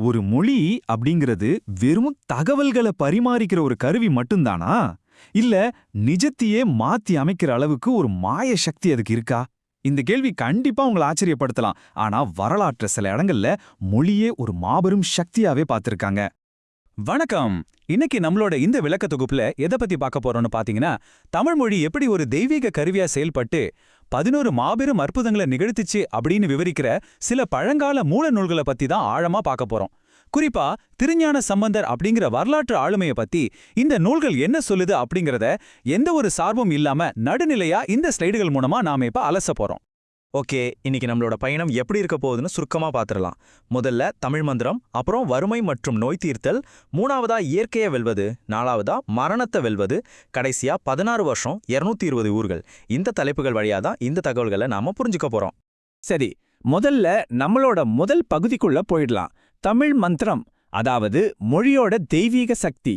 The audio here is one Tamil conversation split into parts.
ஒரு மொழி அப்படிங்கிறது வெறும் தகவல்களை பரிமாறிக்கிற ஒரு கருவி மட்டும்தானா? இல்ல நிஜத்தையே மாத்தி அமைக்கிற அளவுக்கு ஒரு மாய சக்தி அதுக்கு இருக்கா? இந்த கேள்வி கண்டிப்பா உங்களை ஆச்சரியப்படுத்தலாம். ஆனா வரலாற்று சில இடங்கள்ல மொழியே ஒரு மாபெரும் சக்தியாவே பார்த்திருக்காங்க. வணக்கம். இன்னைக்கு நம்மளோட இந்த விளக்க தொகுப்புல எதை பத்தி பார்க்க போறோம்னு பாத்தீங்கன்னா, தமிழ் மொழி எப்படி ஒரு தெய்வீக கருவியா செயல்பட்டு 11 மாபெரும் அற்புதங்களை நிகழ்த்துச்சு அப்படின்னு விவரிக்கிற சில பழங்கால மூல நூல்களை பத்தி தான் ஆழமா பார்க்க போறோம். குறிப்பா திருஞான சம்பந்தர் அப்படிங்கிற வரலாற்று ஆளுமையை பத்தி இந்த நூல்கள் என்ன சொல்லுது அப்படிங்கறத எந்த ஒரு சார்பும் இல்லாம நடுநிலையா இந்த ஸ்லைடுகள் மூலமா நாம இப்ப அலச போறோம். ஓகே, இன்னைக்கு நம்மளோட பயணம் எப்படி இருக்க போகுதுன்னு சுருக்கமா பார்த்துடலாம். முதல்ல தமிழ் மந்திரம், அப்புறம் வறுமை மற்றும் நோய் தீர்த்தல், மூணாவதா இயற்கையை வெல்வது, நாலாவதா மரணத்தை வெல்வது, கடைசியா 16 வருஷம் 220 ஊர்கள். இந்த தலைப்புகள் வழியா தான் இந்த தகவல்களை நாம புரிஞ்சுக்க போறோம். சரி, முதல்ல நம்மளோட முதல் பகுதிக்குள்ள போயிடலாம். தமிழ் மந்திரம், அதாவது மொழியோட தெய்வீக சக்தி.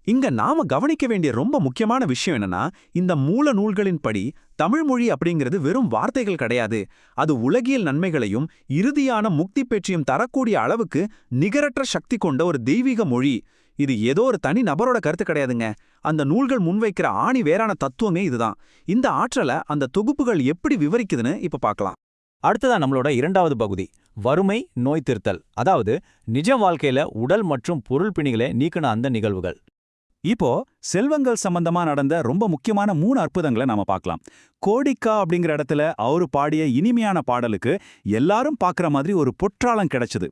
இங்க நாம கவனிக்க வேண்டிய ரொம்ப முக்கியமான விஷயம் என்னன்னா, இந்த மூல நூல்களின் படி தமிழ் மொழி அப்படிங்கிறது வெறும் வார்த்தைகள் கிடையாது. அது உலகியல் நன்மைகளையும் இறுதியான முக்தி பெற்றியும் தரக்கூடிய அளவுக்கு நிகரற்ற சக்தி கொண்ட ஒரு தெய்வீக மொழி. இது ஏதோ ஒரு தனி நபரோட கருத்து கிடையாதுங்க. அந்த நூல்கள் முன்வைக்கிற ஆணி வேறான தத்துவமே இதுதான். இந்த ஆற்றலை அந்த தொகுப்புகள் எப்படி விவரிக்குதுன்னு இப்ப பார்க்கலாம். அடுத்ததா நம்மளோட இரண்டாவது பகுதி, வறுமை நோய் தீர்த்தல், அதாவது நிஜ வாழ்க்கையில உடல் மற்றும் பொருள் பிணிகளை நீக்கின அந்த நிகழ்வுகள். இப்போ செல்வங்கள் சம்பந்தமா நடந்த ரொம்ப முக்கியமான 3 அற்புதங்களை நாம பார்க்கலாம். கோடிக்கா அப்படிங்கிற இடத்துல அவரு பாடிய இனிமையான பாடலுக்கு எல்லாரும் பார்க்குற மாதிரி ஒரு பொற்றாளம் கிடைச்சது.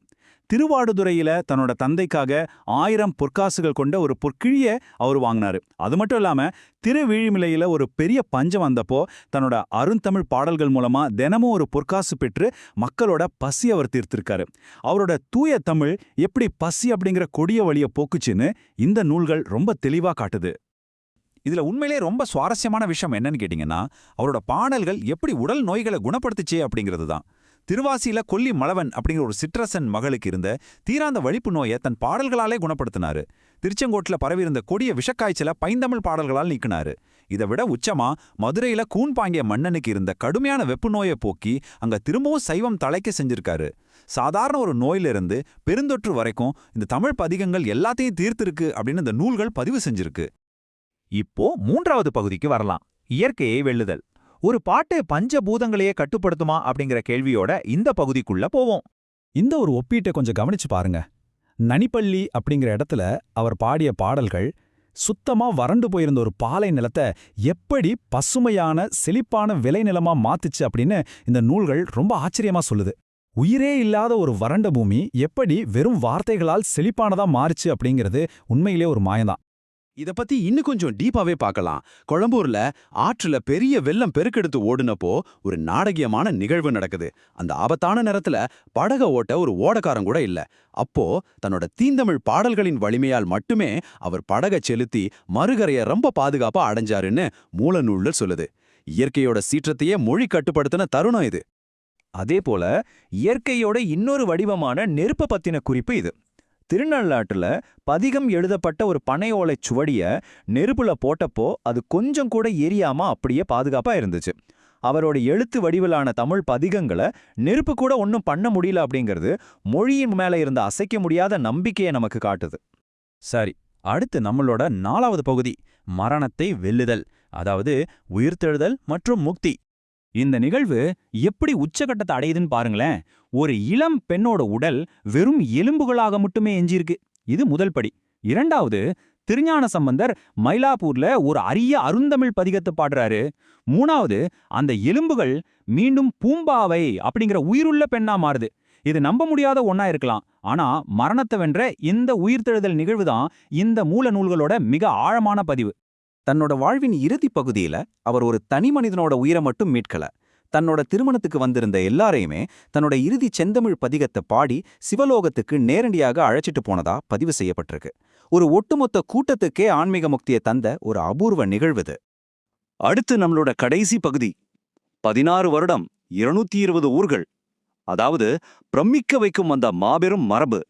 திருவாடுதுறையில தன்னோட தந்தைக்காக 1000 பொற்காசுகள் கொண்ட ஒரு பொற்கிழிய அவர் வாங்கினாரு. அது மட்டும் இல்லாம திருவிழிமிலையில ஒரு பெரிய பஞ்சம் வந்தப்போ தன்னோட அருந்தமிழ் பாடல்கள் மூலமா தினமும் ஒரு பொற்காசு பெற்று மக்களோட பசி அவர் தீர்த்திருக்காரு. அவரோட தூய தமிழ் எப்படி பசி அப்படிங்கிற கொடிய வழிய போக்குச்சுன்னு இந்த நூல்கள் ரொம்ப தெளிவா காட்டுது. இதுல உண்மையிலே ரொம்ப சுவாரஸ்யமான விஷயம் என்னன்னு கேட்டீங்கன்னா, அவரோட பாடல்கள் எப்படி உடல் நோய்களை குணப்படுத்துச்சே அப்படிங்கிறது தான். திருவாசியில கொல்லி மலவன் அப்படிங்கிற ஒரு சிற்றரசன் மகளுக்கு இருந்த தீராந்த வலிப்பு நோயை தன் பாடல்களாலே குணப்படுத்தினாரு. திருச்செங்கோட்டுல பரவியிருந்த கொடிய விஷக்காய்ச்சல பைந்தமிழ் பாடல்களால் நீக்கினாரு. இதை விட உச்சமா மதுரையில கூன்பாங்கிய மன்னனுக்கு இருந்த கடுமையான வெப்பு நோயை போக்கி அங்க திரும்பவும் சைவம் தலைக்க செஞ்சிருக்காரு. சாதாரண ஒரு நோயிலிருந்து பெருந்தொற்று வரைக்கும் இந்த தமிழ் பதிகங்கள் எல்லாத்தையும் தீர்த்திருக்கு அப்படின்னு இந்த நூல்கள் பதிவு செஞ்சிருக்கு. இப்போ 3வது பகுதிக்கு வரலாம், இயற்கையை வெல்லுதல். ஒரு பாட்டு பஞ்சபூதங்களையே கட்டுப்படுத்துமா அப்படிங்கிற கேள்வியோட இந்த பகுதிக்குள்ள போவோம். இந்த ஒரு ஒப்பீட்டை கொஞ்சம் கவனிச்சு பாருங்க. நனிப்பள்ளி அப்படிங்கிற இடத்துல அவர் பாடிய பாடல்கள் சுத்தமா வறண்டு போயிருந்த ஒரு பாலை நிலத்தை எப்படி பசுமையான செழிப்பான விளைநிலமா மாத்துச்சு அப்படின்னு இந்த நூல்கள் ரொம்ப ஆச்சரியமா சொல்லுது. உயிரே இல்லாத ஒரு வறண்ட பூமி எப்படி வெறும் வார்த்தைகளால் செழிப்பானதா மாறுச்சு அப்படிங்கிறது உண்மையிலே ஒரு மாயம்தான். இத பத்தி இன்னும் கொஞ்சம் டீப்பாவே பார்க்கலாம். கொழம்பூர்ல ஆற்றுல பெரிய வெள்ளம் பெருக்கெடுத்து ஓடுனப்போ ஒரு நாடகீயமான நிகழ்வு நடக்குது. அந்த ஆபத்தான நேரத்துல படக ஓட்ட ஒரு ஓடக்காரன் கூட இல்ல. அப்போ தன்னோட தீந்தமிழ் பாடல்களின் வலிமையால் மட்டுமே அவர் படக செலுத்தி மறுகரைய ரொம்ப பாதுகாப்பா அடைஞ்சாருன்னு மூல நூல்கள் சொல்லுது. இயற்கையோட சீற்றத்தையே மொழி கட்டுப்படுத்தின தருணம் இது. அதே போல இயற்கையோட இன்னொரு வடிவமான நெருப்ப பத்தின குறிப்பு இது. திருநள்ளாற்றுல பதிகம் எழுதப்பட்ட ஒரு பனை ஓலை சுவடிய நெருப்புல போட்டப்போ அது கொஞ்சம் கூட எரியாம அப்படியே பாதுகாப்பா இருந்துச்சு. அவரோட எழுத்து வடிவிலான தமிழ் பதிகங்களை நெருப்பு கூட ஒன்றும் பண்ண முடியல அப்படிங்கிறது மொழியின் மேல இருந்த அசைக்க முடியாத நம்பிக்கையை நமக்கு காட்டுது. சரி, அடுத்து நம்மளோட 4வது பகுதி, மரணத்தை வெல்லுதல், அதாவது உயிர்த்தெழுதல் மற்றும் முக்தி. இந்த நிகழ்வு எப்படி உச்சகட்டத்தை அடையுதுன்னு பாருங்களேன். ஒரு இளம் பெண்ணோட உடல் வெறும் எலும்புகளாக மட்டுமே எஞ்சிருக்கு. இது முதல் படி. இரண்டாவது, திருஞான சம்பந்தர் மயிலாப்பூர்ல ஒரு அரிய அருந்தமிழ் பதிகத்தை பாடுறாரு. மூணாவது, அந்த எலும்புகள் மீண்டும் பூம்பாவை அப்படிங்கிற உயிருள்ள பெண்ணா மாறுது. இது நம்ப முடியாத ஒன்னா இருக்கலாம். ஆனா மரணத்தை வென்ற இந்த உயிர்த்தெழுதல் நிகழ்வுதான் இந்த மூல நூல்களோட மிக ஆழமான பதிவு. தன்னோட வாழ்வின் இறுதி பகுதியில அவர் ஒரு தனி மனிதனோட உயிரை மட்டும் மீட்கல. தன்னோட திருமணத்துக்கு வந்திருந்த எல்லாரையுமே தன்னோட இறுதி செந்தமிழ் பதிகத்தை பாடி சிவலோகத்துக்கு நேரடியாக அழைச்சிட்டு போனதா பதிவு செய்யப்பட்டிருக்கு. ஒரு ஒட்டுமொத்த கூட்டத்துக்கே ஆன்மீக முக்தியை தந்த ஒரு அபூர்வ நிகழ்வுது. அடுத்து நம்மளோட கடைசி பகுதி, 16 வருடம் 220 ஊர்கள், அதாவது பிரமிக்க வைக்கும் அந்த மாபெரும் மரபு.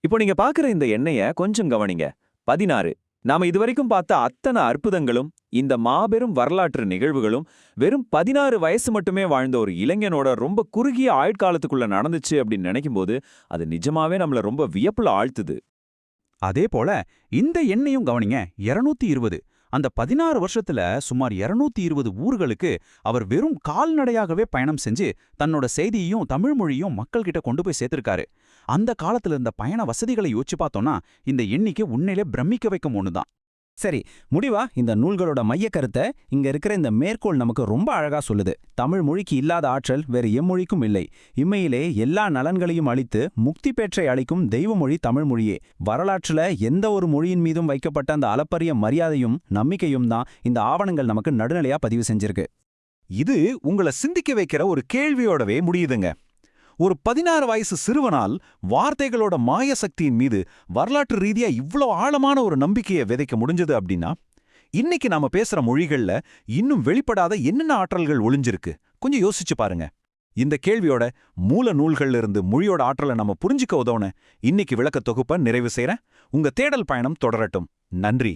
இப்போ நீங்க பாக்குற இந்த எண்ணெய கொஞ்சம் கவனிங்க. 16 நாம இதுவரைக்கும் பார்த்த அத்தனை அற்புதங்களும் இந்த மாபெரும் வரலாற்று நிகழ்வுகளும் வெறும் 16 வயசு மட்டுமே வாழ்ந்த ஒரு இளைஞனோட ரொம்ப குறுகிய ஆயுட்காலத்துக்குள்ள நடந்துச்சு அப்படின்னு நினைக்கும்போது அது நிஜமாவே நம்மள ரொம்ப வியப்புல ஆழ்த்துது. அதே போல இந்த எண்ணையும் கவனிங்க, 220. அந்த 16 வருஷத்துல சுமார் 220 ஊர்களுக்கு அவர் வெறும் கால்நடையாகவே பயணம் செஞ்சு தன்னோட செய்தியையும் தமிழ் மொழியும் மக்கள்கிட்ட கொண்டு போய் சேர்த்திருக்காரு. அந்த காலத்துல இருந்த பயண வசதிகளை யோசிச்சு பார்த்தோம்னா இந்த எண்ணிக்கை உண்மையிலே பிரமிக்க வைக்கும் ஒண்ணுதான். சரி, முடிவா இந்த நூல்களோட மையக் கருத்தை இங்க இருக்கிற இந்த மேற்கோள் நமக்கு ரொம்ப அழகா சொல்லுது. தமிழ் மொழிக்கு இல்லாத ஆற்றல் வேறு எம்மொழிக்கும் இல்லை. இம்மையிலே எல்லா நலன்களையும் அளித்து முக்தி பெற்றை அளிக்கும் தெய்வ மொழி தமிழ் மொழியே. வரலாற்றுல எந்த ஒரு மொழியின் மீதும் வைக்கப்பட்ட அந்த அளப்பரிய மரியாதையும் நம்பிக்கையும் தான் இந்த ஆவணங்கள் நமக்கு நடுநிலையா பதிவு செஞ்சிருக்கு. இது உங்களை சிந்திக்க வைக்கிற ஒரு கேள்வியோடவே முடியுதுங்க. ஒரு 16 வயசு சிறுவனால் வார்த்தைகளோட மாய சக்தியின் மீது வரலாற்று ரீதியா இவ்ளோ ஆழமான ஒரு நம்பிக்கையை விதைக்க முடிஞ்சது அப்படின்னா, இன்னைக்கு நாம பேசுற மொழிகள்ல இன்னும் வெளிப்படாத என்னென்ன ஆற்றல்கள் ஒளிஞ்சிருக்கு கொஞ்சம் யோசிச்சு பாருங்க. இந்த கேள்வியோட மூல நூல்கள்ல இருந்து மொழியோட ஆற்றலை நம்ம புரிஞ்சுக்க உதவுன இன்னைக்கு விளக்க தொகுப்பை நிறைவு செய்றேன். உங்க தேடல் பயணம் தொடரட்டும். நன்றி.